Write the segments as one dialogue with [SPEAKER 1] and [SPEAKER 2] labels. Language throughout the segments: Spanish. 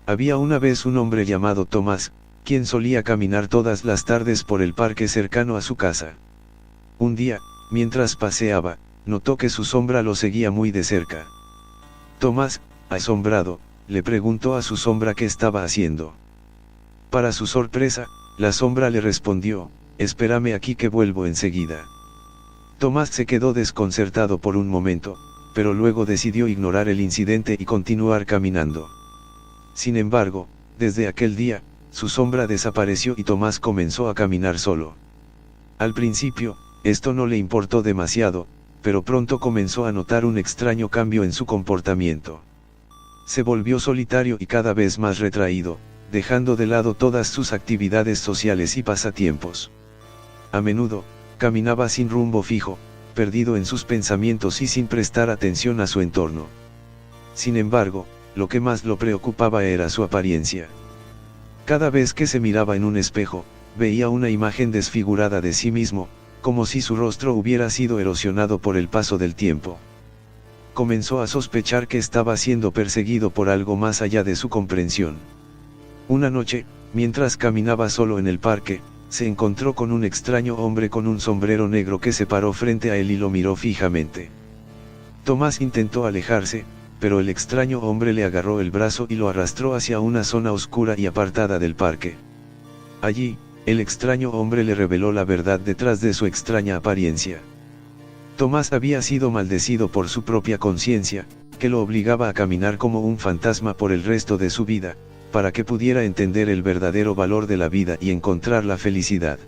[SPEAKER 1] Había una vez un hombre llamado Tomás, quien solía caminar todas las tardes por el parque cercano a su casa. Un día, mientras paseaba, notó que su sombra lo seguía muy de cerca. Tomás, asombrado, le preguntó a su sombra qué estaba haciendo. Para su sorpresa, la sombra le respondió: «Espérame aquí que vuelvo enseguida». Tomás se quedó desconcertado por un momento, pero luego decidió ignorar el incidente y continuar caminando. Sin embargo, desde aquel día, su sombra desapareció y Tomás comenzó a caminar solo. Al principio, esto no le importó demasiado, pero pronto comenzó a notar un extraño cambio en su comportamiento. Se volvió solitario y cada vez más retraído, dejando de lado todas sus actividades sociales y pasatiempos. A menudo, caminaba sin rumbo fijo, perdido en sus pensamientos y sin prestar atención a su entorno. Sin embargo, lo que más lo preocupaba era su apariencia. Cada vez que se miraba en un espejo, veía una imagen desfigurada de sí mismo, como si su rostro hubiera sido erosionado por el paso del tiempo. Comenzó a sospechar que estaba siendo perseguido por algo más allá de su comprensión. Una noche, mientras caminaba solo en el parque, se encontró con un extraño hombre con un sombrero negro que se paró frente a él y lo miró fijamente. Tomás intentó alejarse, pero el extraño hombre le agarró el brazo y lo arrastró hacia una zona oscura y apartada del parque. Allí, el extraño hombre le reveló la verdad detrás de su extraña apariencia. Tomás había sido maldecido por su propia conciencia, que lo obligaba a caminar como un fantasma por el resto de su vida, para que pudiera entender el verdadero valor de la vida y encontrar la felicidad.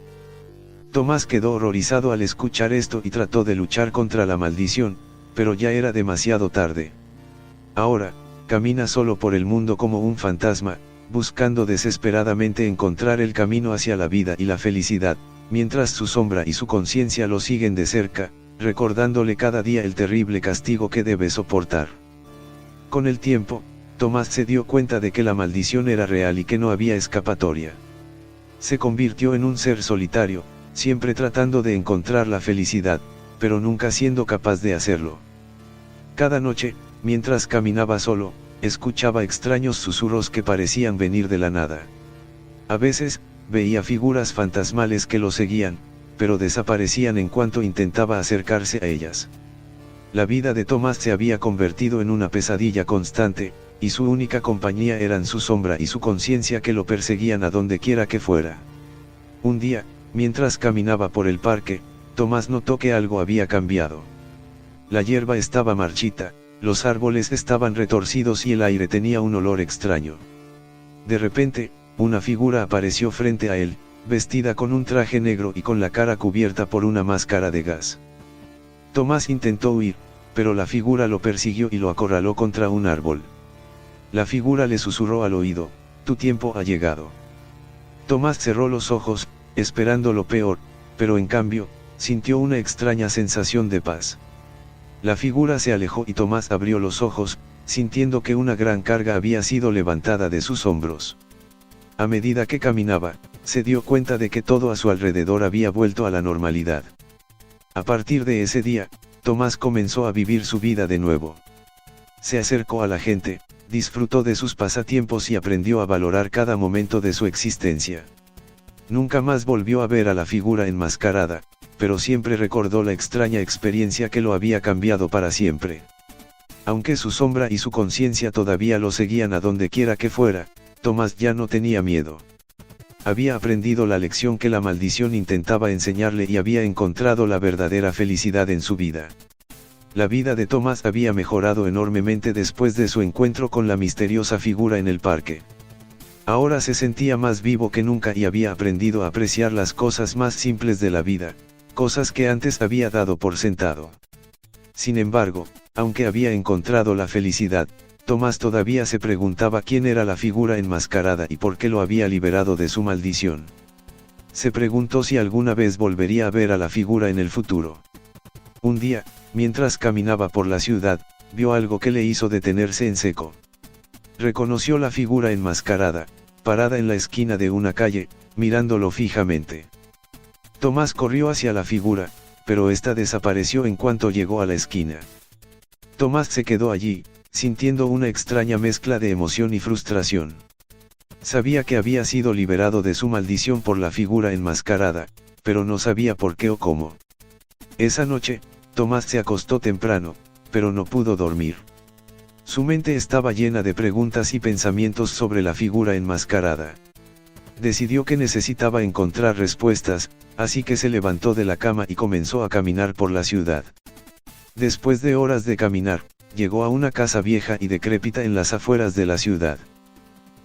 [SPEAKER 1] Tomás quedó horrorizado al escuchar esto y trató de luchar contra la maldición, pero ya era demasiado tarde. Ahora, camina solo por el mundo como un fantasma, buscando desesperadamente encontrar el camino hacia la vida y la felicidad, mientras su sombra y su conciencia lo siguen de cerca, recordándole cada día el terrible castigo que debe soportar. Con el tiempo, Tomás se dio cuenta de que la maldición era real y que no había escapatoria. Se convirtió en un ser solitario, siempre tratando de encontrar la felicidad, pero nunca siendo capaz de hacerlo. Cada noche, mientras caminaba solo, escuchaba extraños susurros que parecían venir de la nada. A veces, veía figuras fantasmales que lo seguían, pero desaparecían en cuanto intentaba acercarse a ellas. La vida de Tomás se había convertido en una pesadilla constante, y su única compañía eran su sombra y su conciencia que lo perseguían a donde quiera que fuera. Un día, mientras caminaba por el parque, Tomás notó que algo había cambiado. La hierba estaba marchita, los árboles estaban retorcidos y el aire tenía un olor extraño. De repente, una figura apareció frente a él, vestida con un traje negro y con la cara cubierta por una máscara de gas. Tomás intentó huir, pero la figura lo persiguió y lo acorraló contra un árbol. La figura le susurró al oído: «Tu tiempo ha llegado». Tomás cerró los ojos, esperando lo peor, pero en cambio, sintió una extraña sensación de paz. La figura se alejó y Tomás abrió los ojos, sintiendo que una gran carga había sido levantada de sus hombros. A medida que caminaba, se dio cuenta de que todo a su alrededor había vuelto a la normalidad. A partir de ese día, Tomás comenzó a vivir su vida de nuevo. Se acercó a la gente, disfrutó de sus pasatiempos y aprendió a valorar cada momento de su existencia. Nunca más volvió a ver a la figura enmascarada, pero siempre recordó la extraña experiencia que lo había cambiado para siempre. Aunque su sombra y su conciencia todavía lo seguían a donde quiera que fuera, Tomás ya no tenía miedo. Había aprendido la lección que la maldición intentaba enseñarle y había encontrado la verdadera felicidad en su vida. La vida de Tomás había mejorado enormemente después de su encuentro con la misteriosa figura en el parque. Ahora se sentía más vivo que nunca y había aprendido a apreciar las cosas más simples de la vida, cosas que antes había dado por sentado. Sin embargo, aunque había encontrado la felicidad, Tomás todavía se preguntaba quién era la figura enmascarada y por qué lo había liberado de su maldición. Se preguntó si alguna vez volvería a ver a la figura en el futuro. Un día, mientras caminaba por la ciudad, vio algo que le hizo detenerse en seco. Reconoció la figura enmascarada, parada en la esquina de una calle, mirándolo fijamente. Tomás corrió hacia la figura, pero ésta desapareció en cuanto llegó a la esquina. Tomás se quedó allí, sintiendo una extraña mezcla de emoción y frustración. Sabía que había sido liberado de su maldición por la figura enmascarada, pero no sabía por qué o cómo. Esa noche, Tomás se acostó temprano, pero no pudo dormir. Su mente estaba llena de preguntas y pensamientos sobre la figura enmascarada. Decidió que necesitaba encontrar respuestas, así que se levantó de la cama y comenzó a caminar por la ciudad. Después de horas de caminar, llegó a una casa vieja y decrépita en las afueras de la ciudad.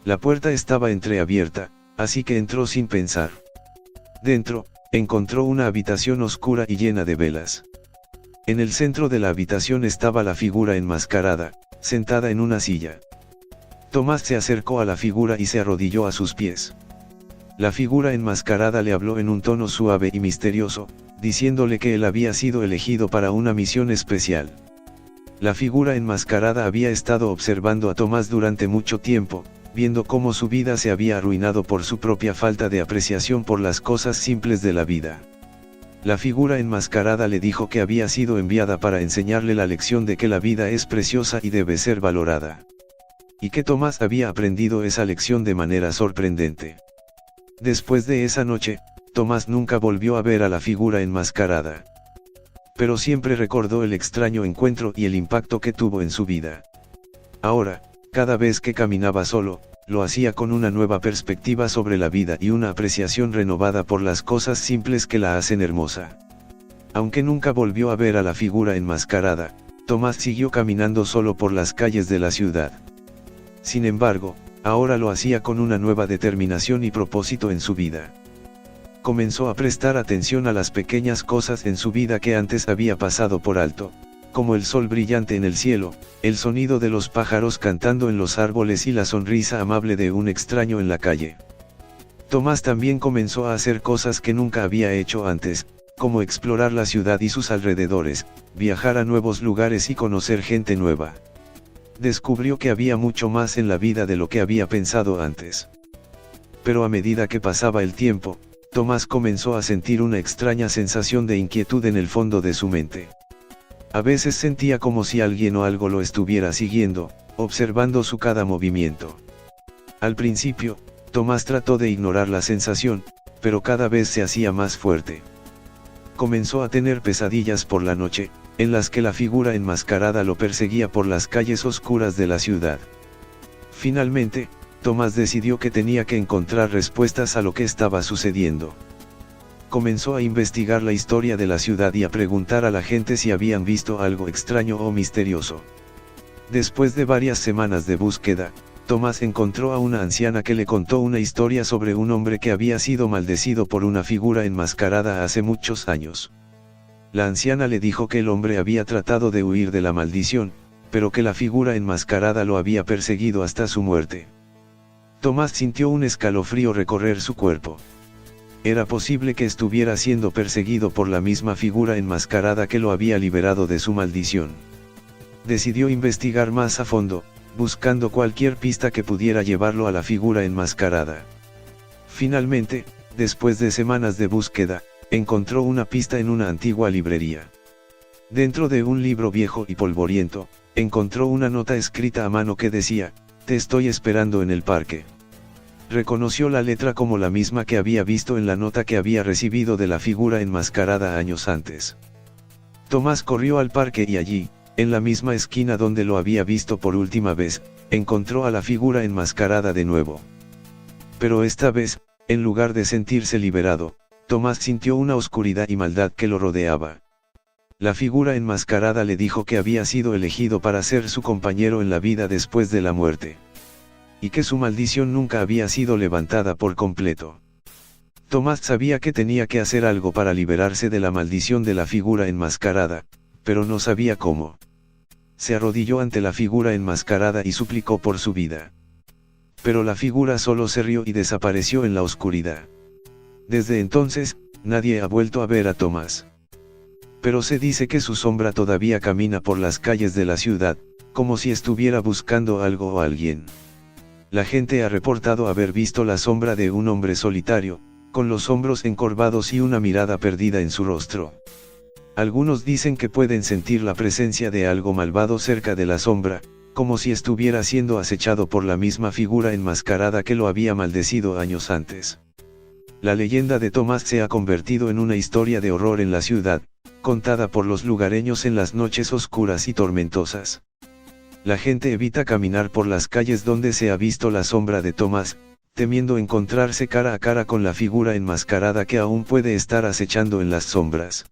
[SPEAKER 1] La puerta estaba entreabierta, así que entró sin pensar. Dentro, encontró una habitación oscura y llena de velas. En el centro de la habitación estaba la figura enmascarada, sentada en una silla. Tomás se acercó a la figura y se arrodilló a sus pies. La figura enmascarada le habló en un tono suave y misterioso, diciéndole que él había sido elegido para una misión especial. La figura enmascarada había estado observando a Tomás durante mucho tiempo, viendo cómo su vida se había arruinado por su propia falta de apreciación por las cosas simples de la vida. La figura enmascarada le dijo que había sido enviada para enseñarle la lección de que la vida es preciosa y debe ser valorada. Y que Tomás había aprendido esa lección de manera sorprendente. Después de esa noche, Tomás nunca volvió a ver a la figura enmascarada. Pero siempre recordó el extraño encuentro y el impacto que tuvo en su vida. Ahora, cada vez que caminaba solo, lo hacía con una nueva perspectiva sobre la vida y una apreciación renovada por las cosas simples que la hacen hermosa. Aunque nunca volvió a ver a la figura enmascarada, Tomás siguió caminando solo por las calles de la ciudad. Sin embargo, ahora lo hacía con una nueva determinación y propósito en su vida. Comenzó a prestar atención a las pequeñas cosas en su vida que antes había pasado por alto, como el sol brillante en el cielo, el sonido de los pájaros cantando en los árboles y la sonrisa amable de un extraño en la calle. Tomás también comenzó a hacer cosas que nunca había hecho antes, como explorar la ciudad y sus alrededores, viajar a nuevos lugares y conocer gente nueva. Descubrió que había mucho más en la vida de lo que había pensado antes. Pero a medida que pasaba el tiempo, Tomás comenzó a sentir una extraña sensación de inquietud en el fondo de su mente. A veces sentía como si alguien o algo lo estuviera siguiendo, observando su cada movimiento. Al principio, Tomás trató de ignorar la sensación, pero cada vez se hacía más fuerte. Comenzó a tener pesadillas por la noche, en las que la figura enmascarada lo perseguía por las calles oscuras de la ciudad. Finalmente, Tomás decidió que tenía que encontrar respuestas a lo que estaba sucediendo. Comenzó a investigar la historia de la ciudad y a preguntar a la gente si habían visto algo extraño o misterioso. Después de varias semanas de búsqueda, Tomás encontró a una anciana que le contó una historia sobre un hombre que había sido maldecido por una figura enmascarada hace muchos años. La anciana le dijo que el hombre había tratado de huir de la maldición, pero que la figura enmascarada lo había perseguido hasta su muerte. Tomás sintió un escalofrío recorrer su cuerpo. Era posible que estuviera siendo perseguido por la misma figura enmascarada que lo había liberado de su maldición. Decidió investigar más a fondo, buscando cualquier pista que pudiera llevarlo a la figura enmascarada. Finalmente, después de semanas de búsqueda, encontró una pista en una antigua librería. Dentro de un libro viejo y polvoriento, encontró una nota escrita a mano que decía: "Te estoy esperando en el parque". Reconoció la letra como la misma que había visto en la nota que había recibido de la figura enmascarada años antes. Tomás corrió al parque y allí, en la misma esquina donde lo había visto por última vez, encontró a la figura enmascarada de nuevo. Pero esta vez, en lugar de sentirse liberado, Tomás sintió una oscuridad y maldad que lo rodeaba. La figura enmascarada le dijo que había sido elegido para ser su compañero en la vida después de la muerte. Y que su maldición nunca había sido levantada por completo. Tomás sabía que tenía que hacer algo para liberarse de la maldición de la figura enmascarada, pero no sabía cómo. Se arrodilló ante la figura enmascarada y suplicó por su vida. Pero la figura solo se rió y desapareció en la oscuridad. Desde entonces, nadie ha vuelto a ver a Tomás. Pero se dice que su sombra todavía camina por las calles de la ciudad, como si estuviera buscando algo o alguien. La gente ha reportado haber visto la sombra de un hombre solitario, con los hombros encorvados y una mirada perdida en su rostro. Algunos dicen que pueden sentir la presencia de algo malvado cerca de la sombra, como si estuviera siendo acechado por la misma figura enmascarada que lo había maldecido años antes. La leyenda de Tomás se ha convertido en una historia de horror en la ciudad, contada por los lugareños en las noches oscuras y tormentosas. La gente evita caminar por las calles donde se ha visto la sombra de Tomás, temiendo encontrarse cara a cara con la figura enmascarada que aún puede estar acechando en las sombras.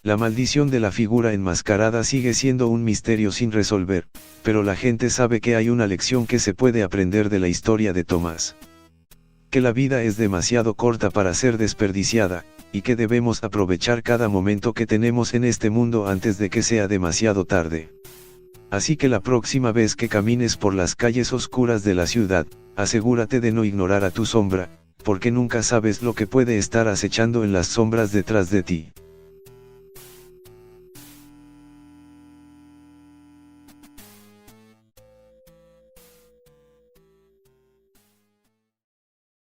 [SPEAKER 1] La maldición de la figura enmascarada sigue siendo un misterio sin resolver, pero la gente sabe que hay una lección que se puede aprender de la historia de Tomás. Que la vida es demasiado corta para ser desperdiciada, y que debemos aprovechar cada momento que tenemos en este mundo antes de que sea demasiado tarde. Así que la próxima vez que camines por las calles oscuras de la ciudad, asegúrate de no ignorar a tu sombra, porque nunca sabes lo que puede estar acechando en las sombras detrás de ti.